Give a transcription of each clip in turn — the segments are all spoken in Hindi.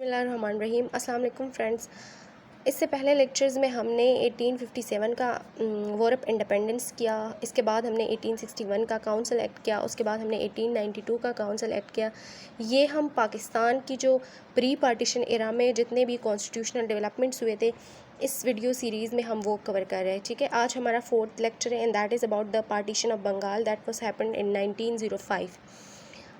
बिस्मिल्लाहिर्रहमानिर्रहीम। अस्सलाम वालेकुम फ्रेंड्स। इससे पहले लेक्चर्स में हमने 1857 का वॉर ऑफ इंडिपेंडेंस किया, इसके बाद हमने 1861 का काउंसिल एक्ट किया, उसके बाद हमने 1892 का काउंसिल एक्ट किया। ये हम पाकिस्तान की जो प्री पार्टीशन एरा में जितने भी कॉन्स्टिट्यूशनल डेवलपमेंट्स हुए थे, इस वीडियो सीरीज़ में हम वो कवर कर रहे हैं। ठीक है, आज हमारा 4th लेक्चर है and that is about the partition of Bengal that was happened in 1905।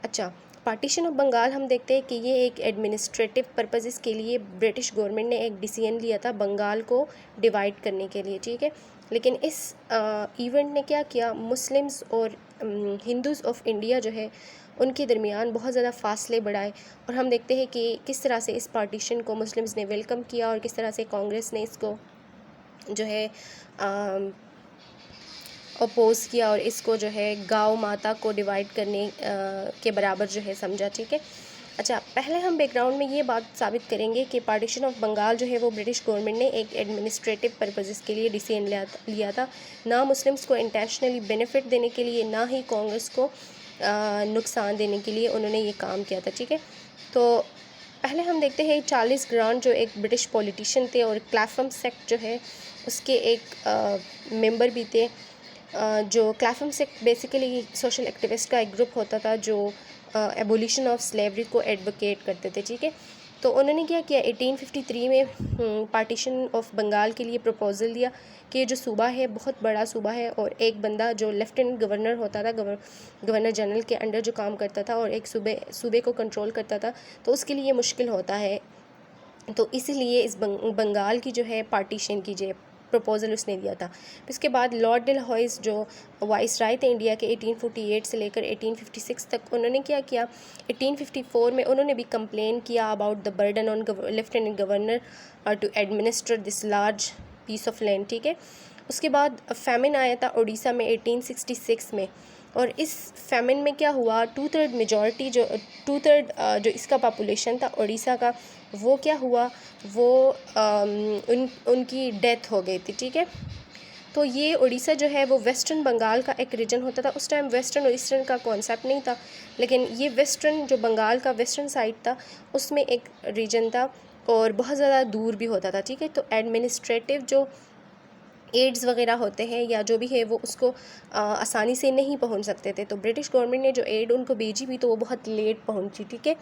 अच्छा, पार्टीशन ऑफ बंगाल हम देखते हैं कि ये एक एडमिनिस्ट्रेटिव पर्पसेस के लिए ब्रिटिश गवर्नमेंट ने एक डिसीजन लिया था बंगाल को डिवाइड करने के लिए। ठीक है, लेकिन इस इवेंट ने क्या किया, मुस्लिम्स और हिंदूज़ ऑफ इंडिया जो है उनके दरमियान बहुत ज़्यादा फासले बढ़ाए। और हम देखते हैं कि किस तरह से इस पार्टीशन को मुस्लिम्स ने वेलकम किया और किस तरह से कांग्रेस ने इसको जो है अपोज़ किया और इसको जो है गाँव माता को डिवाइड करने के बराबर जो है समझा। ठीक है, अच्छा, पहले हम बैकग्राउंड में ये बात साबित करेंगे कि पार्टीशन ऑफ बंगाल जो है वो ब्रिटिश गवर्नमेंट ने एक एडमिनिस्ट्रेटिव पर्पसेस के लिए डिसीजन लिया था, ना मुस्लिम्स को इंटेंशनली बेनिफिट देने के लिए, ना ही कांग्रेस को नुकसान देने के लिए उन्होंने ये काम किया था। ठीक है, तो पहले हम देखते हैं चार्ल्स ग्रांट जो एक ब्रिटिश पॉलिटिशियन थे और क्लैफम सेक्ट जो है उसके एक मेंबर भी थे। जो क्लैफम सेक्ट बेसिकली सोशल एक्टिविस्ट का एक ग्रुप होता था जो एबोलिशन ऑफ स्लेवरी को एडवोकेट करते थे। ठीक है, तो उन्होंने क्या किया, 1853 में पार्टीशन ऑफ बंगाल के लिए प्रपोज़ल दिया कि जो सूबा है बहुत बड़ा सूबा है और एक बंदा जो लेफ्टिनेंट गवर्नर होता था, गवर्नर जनरल के अंडर जो काम करता था और एक सूबे को कंट्रोल करता था, तो उसके लिए मुश्किल होता है। तो इसीलिए इस बंगाल की जो है पार्टीशन कीजिए प्रपोज़ल उसने दिया था। इसके बाद लॉर्ड डलहौज़ी जो वाइस राय थे इंडिया के 1848 से लेकर 1856 तक, उन्होंने क्या किया, 1854 में उन्होंने भी कंप्लेन किया about the burden on lieutenant governor to administer this large piece of land. ठीक है, उसके बाद फेमिन आया था उड़ीसा में 1866 में, और इस फेमिन में क्या हुआ, 2/3 मेजॉरिटी जो 2/3 जो इसका पॉपुलेशन था उड़ीसा का, वो क्या हुआ, वो उनकी डेथ हो गई थी। ठीक है, तो ये उड़ीसा जो है वो वेस्टर्न बंगाल का एक रीजन होता था। उस टाइम वेस्टर्न और ईस्टर्न का कॉन्सेप्ट नहीं था, लेकिन ये वेस्टर्न जो बंगाल का वेस्टर्न साइड था उसमें एक रीजन था और बहुत ज़्यादा दूर भी होता था। ठीक है, तो एडमिनिस्ट्रेटिव जो एड्स वगैरह होते हैं या जो भी है वो उसको आसानी से नहीं पहुंच सकते थे। तो ब्रिटिश गवर्नमेंट ने जो एड उनको भेजी भी तो वो बहुत लेट पहुंची। ठीक है,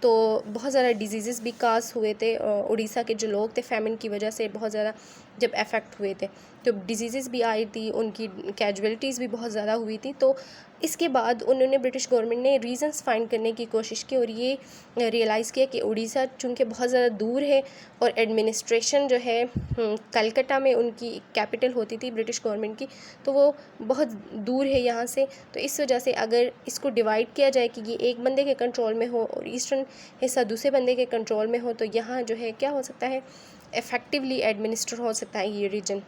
तो बहुत ज़्यादा डिजीज़ भी काज हुए थे, उड़ीसा के जो लोग थे फेमिन की वजह से बहुत ज़्यादा जब अफेक्ट हुए थे तो डिजीज़ भी आई थी, उनकी कैजुअलिटीज़ भी बहुत ज़्यादा हुई थी। तो इसके बाद उन्होंने ब्रिटिश गवर्नमेंट ने रीज़न्स फाइंड करने की कोशिश की और ये रियलाइज़ किया कि उड़ीसा चूँकि बहुत ज़्यादा दूर है और एडमिनिस्ट्रेशन जो है कलकत्ता में उनकी कैपिटल होती थी ब्रिटिश गवर्नमेंट की, तो वो बहुत दूर है यहाँ से। तो इस वजह से अगर इसको डिवाइड किया जाए कि ये एक बंदे के कंट्रोल में हो और ईस्टर्न हिस्सा दूसरे बंदे के कंट्रोल में हो, तो यहाँ जो है क्या हो सकता है, इफ़ेक्टिवली एडमिनिस्टर हो सकता है ये रीजन।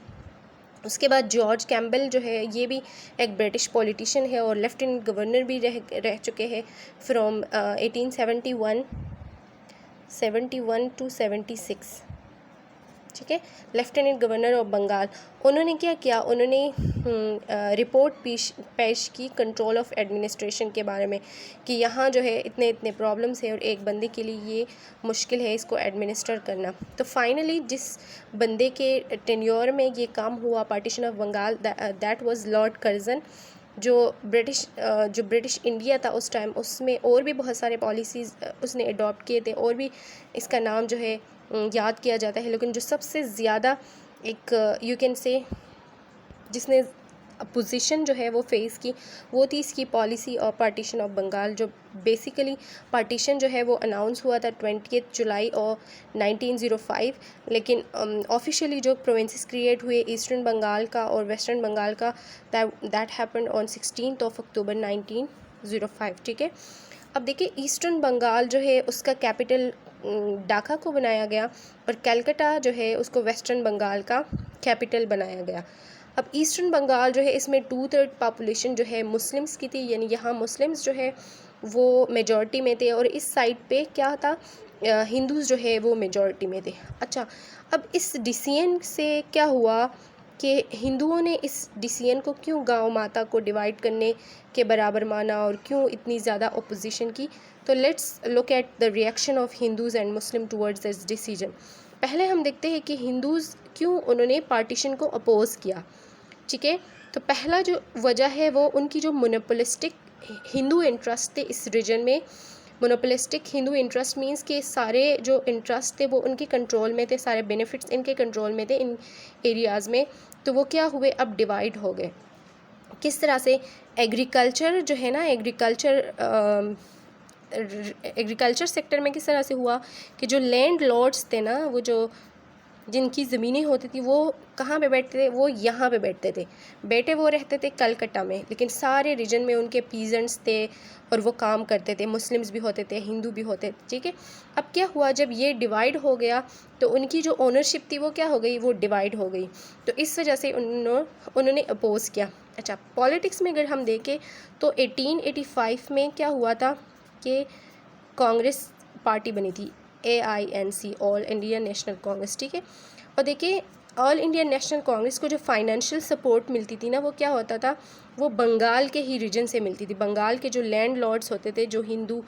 उसके बाद जॉर्ज कैम्बल जो है ये भी एक ब्रिटिश पॉलिटिशियन है और लेफ्टिनेंट गवर्नर भी रह चुके हैं फ्रॉम 1871 टू 76। ठीक है, लेफ्टिनेंट गवर्नर ऑफ बंगाल, उन्होंने क्या किया, उन्होंने रिपोर्ट पेश की कंट्रोल ऑफ एडमिनिस्ट्रेशन के बारे में कि यहाँ जो है इतने इतने प्रॉब्लम्स है और एक बंदे के लिए ये मुश्किल है इसको एडमिनिस्टर करना। तो फाइनली जिस बंदे के टेन्योर में ये काम हुआ partition of Bengal, that was Lord Curzon, जो ब्रिटिश इंडिया था उस टाइम, उसमें और भी बहुत सारे पॉलिसीज़ उसने अडॉप्ट किए थे और भी इसका नाम जो है याद किया जाता है, लेकिन जो सबसे ज़्यादा एक यू कैन से जिसने अपोजिशन जो है वो फेस की, वो थी इसकी पॉलिसी और पार्टीशन ऑफ बंगाल। जो बेसिकली पार्टीशन जो है वो अनाउंस हुआ था 20 जुलाई और 1905, लेकिन ऑफिशियली जो प्रोविंसेस क्रिएट हुए ईस्टर्न बंगाल का और वेस्टर्न बंगाल का, दैट हैपेंड ऑन 16 अक्टूबर 1905। ठीक है, अब देखिए ईस्टर्न बंगाल जो है उसका कैपिटल ढाका को बनाया गया और कलकत्ता जो है उसको वेस्टर्न बंगाल का कैपिटल बनाया गया। अब ईस्टर्न बंगाल जो है इसमें 2/3 पॉपुलेशन जो है मुस्लिम्स की थी, यानी यहाँ मुस्लिम्स जो है वो मेजॉरिटी में थे और इस साइड पे क्या था, हिंदूज़ जो है वो मेजॉरिटी में थे। अच्छा, अब इस डिसीजन से क्या हुआ कि हिंदुओं ने इस डिसीजन को क्यों गांव माता को डिवाइड करने के बराबर माना और क्यों इतनी ज़्यादा अपोजिशन की। तो let's look at the reaction of Hindus and Muslim towards this decision. पहले हम देखते हैं कि हिंदूज़ क्यों उन्होंने पार्टीशन को अपोज़ किया। ठीक है, तो पहला जो वजह है वो उनकी जो मोनोपोलिस्टिक हिंदू इंटरेस्ट थे इस रीजन में। मोनोपोलिस्टिक हिंदू इंटरेस्ट मींस कि सारे जो इंटरेस्ट थे वो उनके कंट्रोल में थे, सारे बेनिफिट्स इनके कंट्रोल में थे इन एरियाज़ में। तो वो क्या हुए, अब डिवाइड हो गए। किस तरह से? एग्रीकल्चर जो है ना, एग्रीकल्चर सेक्टर में किस तरह से हुआ कि जो लैंड लॉर्ड्स थे ना, वो जो जिनकी ज़मीनें होती थी वो कहाँ पे बैठते थे, वो यहाँ पे बैठते थे। बेटे वो रहते थे कलकत्ता में, लेकिन सारे रीजन में उनके पीजेंट्स थे और वो काम करते थे। मुस्लिम्स भी होते थे, हिंदू भी होते थे। ठीक है, अब क्या हुआ, जब ये डिवाइड हो गया तो उनकी जो ओनरशिप थी वो क्या हो गई, वो डिवाइड हो गई। तो इस वजह से उन्होंने अपोज़ किया। अच्छा, पॉलिटिक्स में अगर हम देखें तो 1885 में क्या हुआ था कि कांग्रेस पार्टी बनी थी, AINC, all India national Congress. ठीक है, और देखिए ऑल इंडिया नेशनल कांग्रेस को जो फाइनेंशियल सपोर्ट मिलती थी ना, वो क्या होता था, वो बंगाल के ही रीजन से मिलती थी। बंगाल के जो लैंड लॉर्ड्स होते थे, जो हिंदू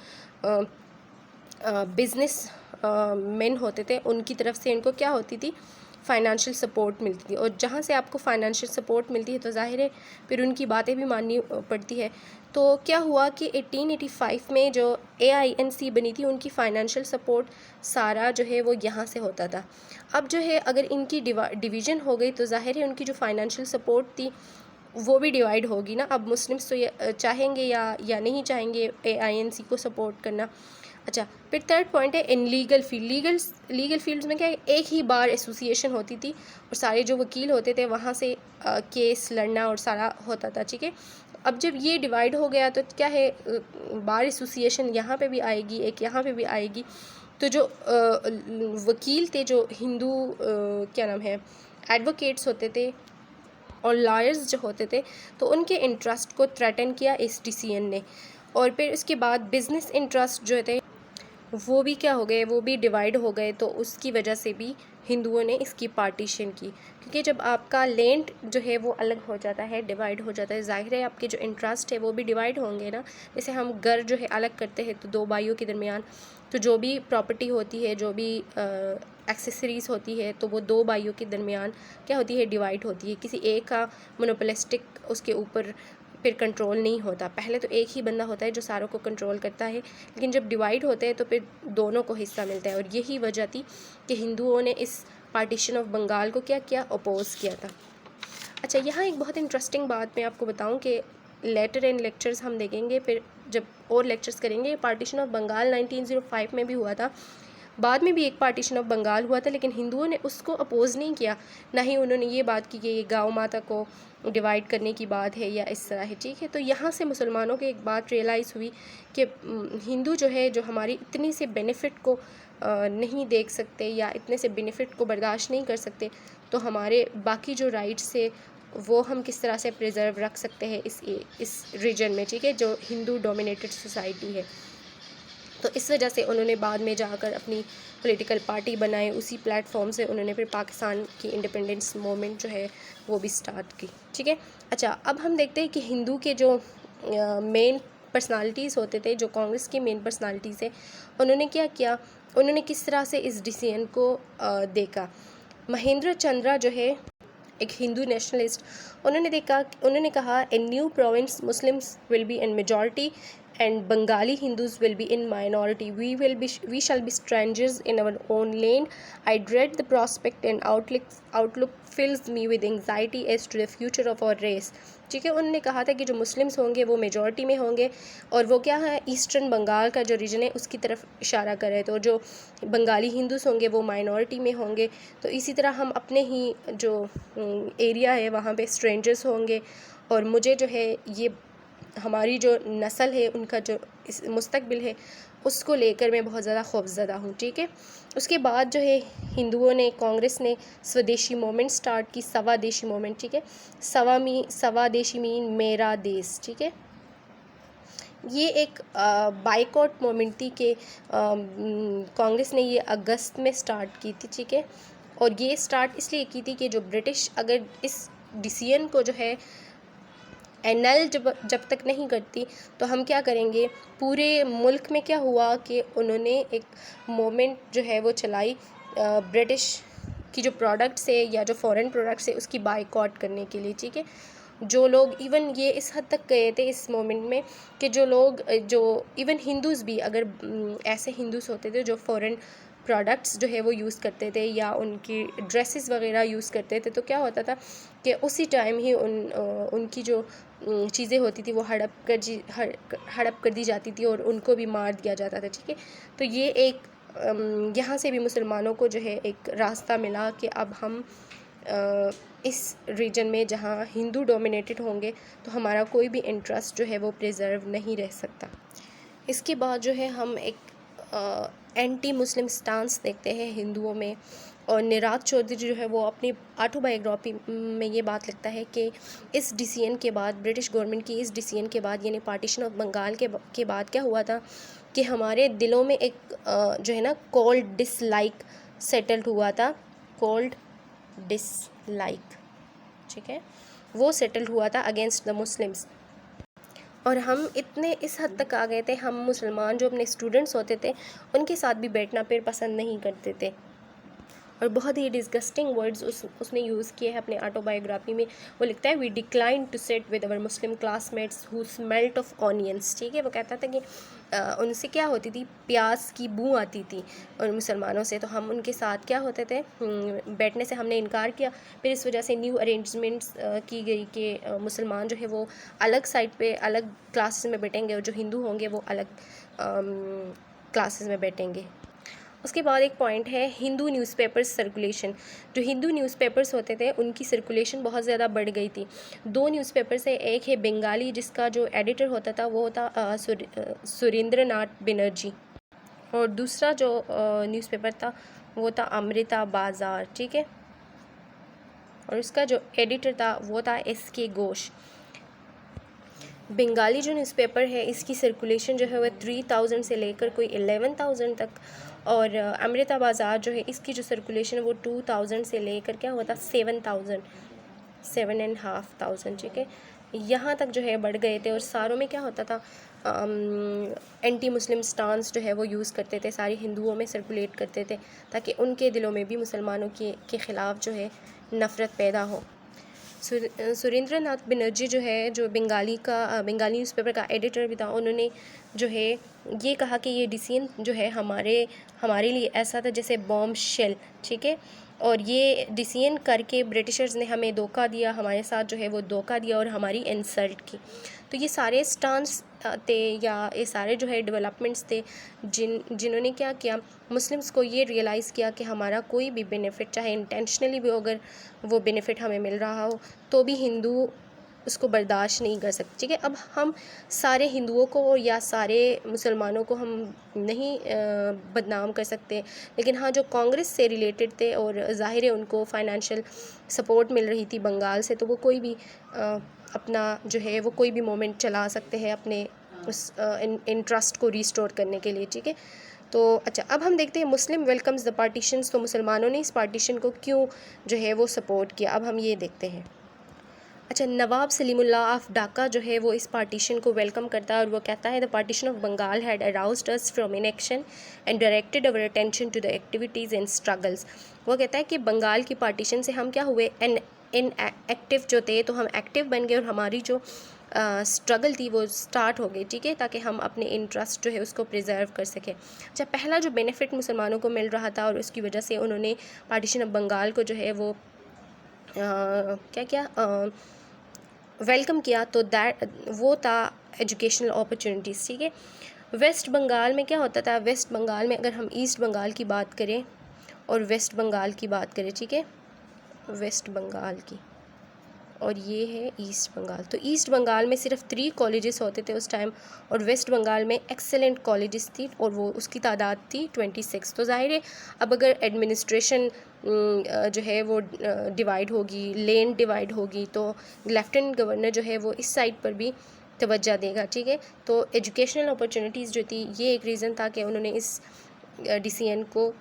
बिजनेस मैन होते थे, उनकी तरफ से इनको क्या होती थी, फाइनेंशियल सपोर्ट मिलती थी। और जहाँ से आपको फाइनेंशियल सपोर्ट मिलती है तो ज़ाहिर है फिर उनकी बातें भी माननी पड़ती है। तो क्या हुआ कि 1885 में जो AINC बनी थी, उनकी फाइनेंशियल सपोर्ट सारा जो है वो यहाँ से होता था। अब जो है अगर इनकी डिवीज़न हो गई तो ज़ाहिर है उनकी जो फाइनेंशियल सपोर्ट थी वो भी डिवाइड होगी ना। अब मुस्लिम्स तो ये चाहेंगे या नहीं चाहेंगे AINC को सपोर्ट करना। अच्छा, फिर थर्ड पॉइंट है in legal field. Legal fields में क्या है, एक ही बार एसोसिएशन होती थी और सारे जो वकील होते थे वहाँ से केस लड़ना और सारा होता था। ठीक है, अब जब ये डिवाइड हो गया तो क्या है, बार एसोसिएशन यहाँ पे भी आएगी, एक यहाँ पे भी आएगी। तो जो वकील थे, जो हिंदू क्या नाम है, एडवोकेट्स होते थे और लॉयर्स जो होते थे, तो उनके इंटरेस्ट को थ्रेटन किया इस डिसीजन ने। और फिर उसके बाद बिजनेस इंटरेस्ट जो थे वो भी क्या हो गए, वो भी डिवाइड हो गए। तो उसकी वजह से भी हिंदुओं ने इसकी पार्टीशन की, क्योंकि जब आपका लैंड जो है वो अलग हो जाता है, डिवाइड हो जाता है, ज़ाहिर है आपके जो इंटरेस्ट है वो भी डिवाइड होंगे ना। जैसे हम घर जो है अलग करते हैं तो दो भाइयों के दरमियान, तो जो भी प्रॉपर्टी होती है, जो भी एक्सेसरीज़ होती है, तो वो दो भाइयों के दरमियान क्या होती है, डिवाइड होती है। किसी एक का मोनोपोलिस्टिक उसके ऊपर फिर कंट्रोल नहीं होता। पहले तो एक ही बंदा होता है जो सारों को कंट्रोल करता है, लेकिन जब डिवाइड होते हैं तो फिर दोनों को हिस्सा मिलता है। और यही वजह थी कि हिंदुओं ने इस पार्टीशन ऑफ बंगाल को क्या किया, अपोज़ किया था। अच्छा, यहाँ एक बहुत इंटरेस्टिंग बात मैं आपको बताऊँ कि लेटर एंड लेक्चर्स हम देखेंगे, फिर जब और लेक्चर्स करेंगे। पार्टीशन ऑफ बंगाल 1905 में भी हुआ था, बाद में भी एक पार्टीशन ऑफ बंगाल हुआ था, लेकिन हिंदुओं ने उसको अपोज़ नहीं किया, ना ही उन्होंने ये बात की कि ये गाँव माता को डिवाइड करने की बात है या इस तरह है। ठीक है, तो यहाँ से मुसलमानों को एक बात रियलाइज़ हुई कि हिंदू जो है, जो हमारी इतने से बेनिफ़िट को नहीं देख सकते या इतने से बेनिफ़िट को बर्दाश्त नहीं कर सकते, तो हमारे बाकी जो राइट्स है वो हम किस तरह से प्रिजर्व रख सकते हैं इस रीजन में। ठीक है, जो हिंदू डोमिनेटेड सोसाइटी है। तो इस वजह से उन्होंने बाद में जाकर अपनी पॉलिटिकल पार्टी बनाए, उसी प्लेटफॉर्म से उन्होंने फिर पाकिस्तान की इंडिपेंडेंस मूवमेंट जो है वो भी स्टार्ट की। ठीक है, अच्छा, अब हम देखते हैं कि हिंदू के जो मेन पर्सनालिटीज़ होते थे, जो कांग्रेस की मेन पर्सनालिटीज़ है, उन्होंने क्या किया, उन्होंने किस तरह से इस डिसीजन को देखा। महेंद्र चंद्रा जो है एक हिंदू नेशनलिस्ट, उन्होंने कहा in new province Muslims will be in majority and Bengali Hindus will be in minority. We shall be strangers in our own land. I dread the prospect and outlook fills me with anxiety as to the future of our race. ठीक है, उन्होंने कहा था कि जो मुस्लिम्स होंगे वो मेजॉरिटी में होंगे और वो क्या है, ईस्टर्न बंगाल का जो रीजन है उसकी तरफ इशारा कर रहे थे, और जो बंगाली हिंदूस होंगे वो माइनॉरिटी में होंगे। तो इसी तरह हम अपने ही जो एरिया है वहाँ पे स्ट्रेंजर्स होंगे, और मुझे जो है ये हमारी जो नस्ल है उनका जो इस मुस्तकबिल है उसको लेकर मैं बहुत ज़्यादा खौफज़दा हूँ। ठीक है, उसके बाद जो है हिंदुओं ने, कांग्रेस ने स्वदेशी मूवमेंट स्टार्ट की, स्वदेशी मूवमेंट। ठीक है, स्वदेशी मीन मेरा देश। ठीक है, ये एक बाइकॉट मूवमेंट थी कि कांग्रेस ने ये अगस्त में स्टार्ट की थी। ठीक है, और ये स्टार्ट इसलिए की थी कि जो ब्रिटिश अगर इस डिसीजन को जो है एनल जब तक नहीं करती तो हम क्या करेंगे। पूरे मुल्क में क्या हुआ कि उन्होंने एक मोमेंट जो है वो चलाई ब्रिटिश की जो प्रोडक्ट्स है या जो फॉरेन प्रोडक्ट्स है उसकी बाइकआउट करने के लिए, ठीक है। जो लोग इवन ये इस हद तक गए थे इस मोमेंट में कि जो लोग जो इवन हिंदूज़ भी अगर ऐसे हिंदूज़ होते थे जो फॉरेन प्रोडक्ट्स जो है वो यूज़ करते थे या उनकी ड्रेसेस वगैरह यूज़ करते थे, तो क्या होता था कि उसी टाइम ही उनकी जो चीज़ें होती थी वो हड़प कर दी जाती थी और उनको भी मार दिया जाता था, ठीक है। तो ये एक यहाँ से भी मुसलमानों को जो है एक रास्ता मिला कि अब हम इस रीजन में जहाँ हिंदू डोमिनेटेड होंगे तो हमारा कोई भी इंटरेस्ट जो है वो प्रिजर्व नहीं रह सकता। इसके बाद जो है हम एक एंटी मुस्लिम स्टांस देखते हैं हिंदुओं में, और निराज चौधरी जो है वो अपनी ऑटोबायोग्राफी में ये बात लिखता है कि इस डिसीजन के बाद, ब्रिटिश गवर्नमेंट की इस डिसीजन के बाद यानी पार्टीशन ऑफ बंगाल के बाद क्या हुआ था कि हमारे दिलों में एक जो है ना कोल्ड डिसलाइक सेटल्ड हुआ था, कोल्ड डिसलाइक, ठीक है, वो सेटल हुआ था अगेंस्ट द मुस्लिम्स। और हम इतने इस हद तक आ गए थे, हम मुसलमान जो अपने स्टूडेंट्स होते थे उनके साथ भी बैठना फिर पसंद नहीं करते थे। और बहुत ही डिस्गस्टिंग वर्ड्स उसने यूज़ किए हैं अपने ऑटोबायोग्राफी में। वो लिखता है, we decline to sit with our Muslim classmates who smelt of onions, ठीक है। वो कहता था कि उनसे क्या होती थी, प्याज की बू आती थी और मुसलमानों से, तो हम उनके साथ क्या होते थे, बैठने से हमने इनकार किया। फिर इस वजह से न्यू अरेंजमेंट्स की गई कि मुसलमान जो है वो अलग साइड पे अलग क्लासेस में बैठेंगे और जो हिंदू होंगे वो अलग क्लासेस में बैठेंगे। उसके बाद एक पॉइंट है हिंदू न्यूज़पेपर्स सर्कुलेशन। जो हिंदू न्यूज़पेपर्स होते थे उनकी सर्कुलेशन बहुत ज़्यादा बढ़ गई थी। दो न्यूज़पेपर्स है, एक है बंगाली जिसका जो एडिटर होता था वो था सुरेंद्र नाथ बनर्जी, और दूसरा जो न्यूज़पेपर था वो था अमृता बाज़ार, ठीक है, और उसका जो एडिटर था वो था SK घोष। बंगाली जो न्यूज़पेपर है इसकी सर्कुलेशन जो है वह 3000 से लेकर कोई 11,000 तक, और अमृता बाज़ार जो है इसकी जो सर्कुलेशन है वो 2000 से लेकर क्या होता 7,000, 7,500, ठीक है, यहाँ तक जो है बढ़ गए थे। और सारों में क्या होता था, एंटी मुस्लिम स्टांस जो है वो यूज़ करते थे, सारे हिंदुओं में सर्कुलेट करते थे ताकि उनके दिलों में भी मुसलमानों के ख़िलाफ़ जो है नफ़रत पैदा हो। सुरेंद्र नाथ बनर्जी जो है जो बंगाली न्यूज़पेपर का एडिटर भी था, उन्होंने जो है ये कहा कि ये डिसीजन जो है हमारे लिए ऐसा था जैसे बॉम्ब शेल, ठीक है, और ये डिसीजन करके ब्रिटिशर्स ने हमें धोखा दिया, हमारे साथ जो है वो धोखा दिया और हमारी इंसल्ट की। तो ये सारे स्टांस थे या ये सारे जो है डेवलपमेंट्स थे जिन्होंने क्या किया, मुस्लिम्स को ये रियलाइज़ किया कि हमारा कोई भी बेनिफिट, चाहे इंटेंशनली भी अगर वो बेनिफिट हमें मिल रहा हो तो भी हिंदू उसको बर्दाश्त नहीं कर सकते, ठीक है। अब हम सारे हिंदुओं को या सारे मुसलमानों को हम नहीं बदनाम कर सकते, लेकिन हाँ जो कांग्रेस से रिलेटेड थे और ज़ाहिर है उनको फाइनेंशियल सपोर्ट मिल रही थी बंगाल से, तो वो कोई भी अपना जो है वो कोई भी मोमेंट चला सकते हैं अपने उस इंटरेस्ट को रिस्टोर करने के लिए, ठीक है। तो अच्छा, अब हम देखते हैं मुस्लिम वेलकम्स द पार्टीशंस। तो मुसलमानों ने इस पार्टीशन को क्यों जो है वो सपोर्ट किया, अब हम ये देखते हैं। अच्छा, नवाब सलीमुल्लाह ऑफ ढाका जो है वो इस पार्टीशन को वेलकम करता है और वो कहता है, the partition of Bengal had aroused us from inaction and directed our attention to the activities and struggles. वो कहता है कि बंगाल की पार्टीशन से हम क्या हुए, इन एक्टिव जो थे तो हम एक्टिव बन गए और हमारी जो स्ट्रगल थी वो स्टार्ट हो गई, ठीक है, ताकि हम अपने इंटरेस्ट जो है उसको प्रिजर्व कर सकें। अच्छा, पहला जो बेनिफिट मुसलमानों को मिल रहा था और उसकी वजह से उन्होंने पार्टीशन ऑफ बंगाल को जो है वो वेलकम किया, तो वो था एजुकेशनल अपॉर्चुनिटीज़, ठीक है। वेस्ट बंगाल में क्या होता था, वेस्ट बंगाल में अगर हम ईस्ट बंगाल की बात करें और वेस्ट बंगाल की बात करें, ठीक है, वेस्ट बंगाल की और ये है ईस्ट बंगाल, तो ईस्ट बंगाल में सिर्फ 3 कॉलेजेस होते थे उस टाइम और वेस्ट बंगाल में एक्सेलेंट कॉलेजेस थी और वो उसकी तादाद थी 26। तो ज़ाहिर है अब अगर एडमिनिस्ट्रेशन जो है वो डिवाइड होगी, लैंड डिवाइड होगी, तो लेफ्टिनेंट गवर्नर जो है वो इस साइड पर भी तवज्जो देगा, ठीक है। तो एजुकेशनल अपॉर्चुनिटीज़ जो थी ये एक रीज़न था कि उन्होंने इस डिसीजन को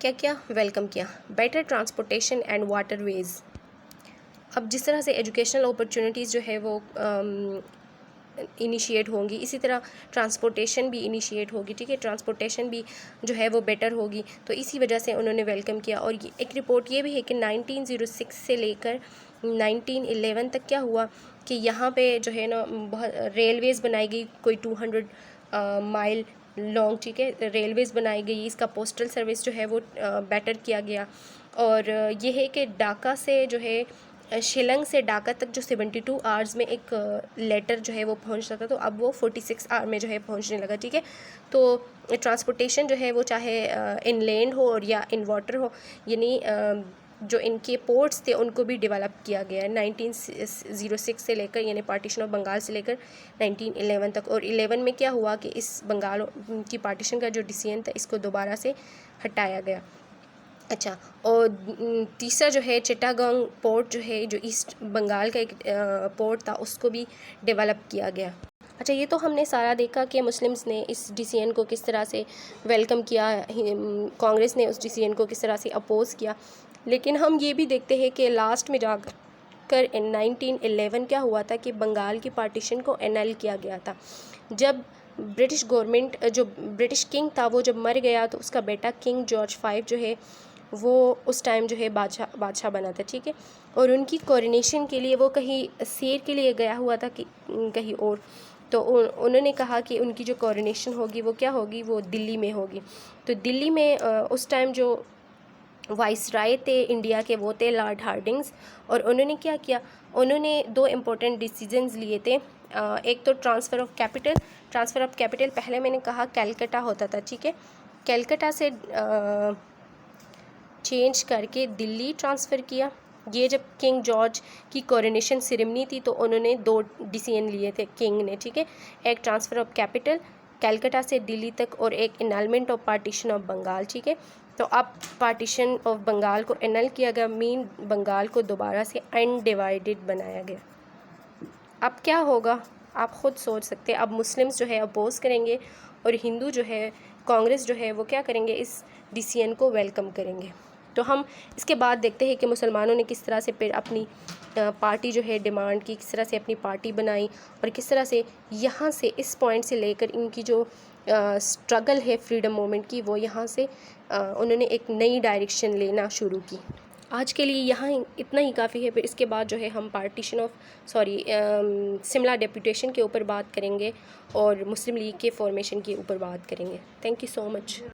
क्या किया, वेलकम किया। बेटर ट्रांसपोर्टेशन एंड वाटरवेज़, अब जिस तरह से एजुकेशनल अपॉर्चुनिटीज़ जो है वो इनिशिएट होंगी, इसी तरह ट्रांसपोर्टेशन भी इनिशिएट होगी, ठीक है, ट्रांसपोर्टेशन भी जो है वो बेटर होगी, तो इसी वजह से उन्होंने वेलकम किया। और ये एक रिपोर्ट ये भी है कि 1906 से लेकर 1911 तक क्या हुआ कि यहाँ पे जो है ना बहुत रेलवेज़ बनाई गई, कोई 200 माइल लॉन्ग, ठीक है, रेलवेज़ बनाई गई, इसका पोस्टल सर्विस जो है वो बेटर किया गया। और ये है कि ढाका से जो है शिलंग से ढाका तक जो 72 आवर्स में एक लेटर जो है वो पहुंचता था, तो अब वो 46 आवर में जो है पहुंचने लगा, ठीक है। तो ट्रांसपोर्टेशन जो है वो चाहे इनलैंड हो और या इन वाटर हो, यानी जो इनके पोर्ट्स थे उनको भी डेवलप किया गया है 1906 से लेकर, यानी पार्टीशन ऑफ बंगाल से लेकर 1911 तक। और 11 में क्या हुआ कि इस बंगाल की पार्टीशन का जो डिसीजन था इसको दोबारा से हटाया गया। अच्छा, और तीसरा जो है चिटागोंग पोर्ट जो है, जो ईस्ट बंगाल का एक पोर्ट था, उसको भी डेवलप किया गया। अच्छा, ये तो हमने सारा देखा कि मुस्लिम्स ने इस डिसीजन को किस तरह से वेलकम किया, कांग्रेस ने उस डिसीजन को किस तरह से अपोज़ किया। लेकिन हम ये भी देखते हैं कि लास्ट में जाकर इन 1911 क्या हुआ था कि बंगाल की पार्टीशन को एनल किया गया था। जब ब्रिटिश गवर्नमेंट, जो ब्रिटिश किंग था वो जब मर गया, तो उसका बेटा किंग जॉर्ज 5 जो है वो उस टाइम जो है बादशाह बना था, ठीक है। और उनकी कोरोनेशन के लिए वो कहीं सैर के लिए गया हुआ था कि कहीं और, तो उन्होंने कहा कि उनकी जो कोरोनेशन होगी वो क्या होगी, वो दिल्ली में होगी। तो दिल्ली में उस टाइम जो वाइसराय थे इंडिया के वो थे लॉर्ड हार्डिंग्स, और उन्होंने क्या किया, उन्होंने दो इम्पोर्टेंट डिसीजंस लिए थे। एक तो ट्रांसफ़र ऑफ कैपिटल पहले मैंने कहा कैलकटा होता था, ठीक है, कैलकटा से चेंज करके दिल्ली ट्रांसफ़र किया। ये जब किंग जॉर्ज की कोरोनेशन सेरेमनी थी तो उन्होंने दो डिसीजन लिए थे किंग ने, ठीक है, एक ट्रांसफ़र ऑफ कैपिटल कैलकटा से दिल्ली तक और एक annulment of partition of Bengal, ठीक है। तो अब पार्टीशन ऑफ बंगाल को एनल किया गया, मीन बंगाल को दोबारा से अनडिवाइडेड बनाया गया। अब क्या होगा आप ख़ुद सोच सकते हैं। अब मुस्लिम्स जो है अपोज़ करेंगे और हिंदू जो है, कांग्रेस जो है वो क्या करेंगे, इस डिसीजन को वेलकम करेंगे। तो हम इसके बाद देखते हैं कि मुसलमानों ने किस तरह से फिर अपनी पार्टी जो है डिमांड की, किस तरह से अपनी पार्टी बनाई, और किस तरह से यहाँ से इस पॉइंट से लेकर इनकी जो स्ट्रगल है फ्रीडम मूवमेंट की, वो यहाँ से उन्होंने एक नई डायरेक्शन लेना शुरू की। आज के लिए यहाँ इतना ही काफ़ी है। फिर इसके बाद जो है हम शिमला डेपुटेशन के ऊपर बात करेंगे और मुस्लिम लीग के फॉर्मेशन के ऊपर बात करेंगे। Thank you so much.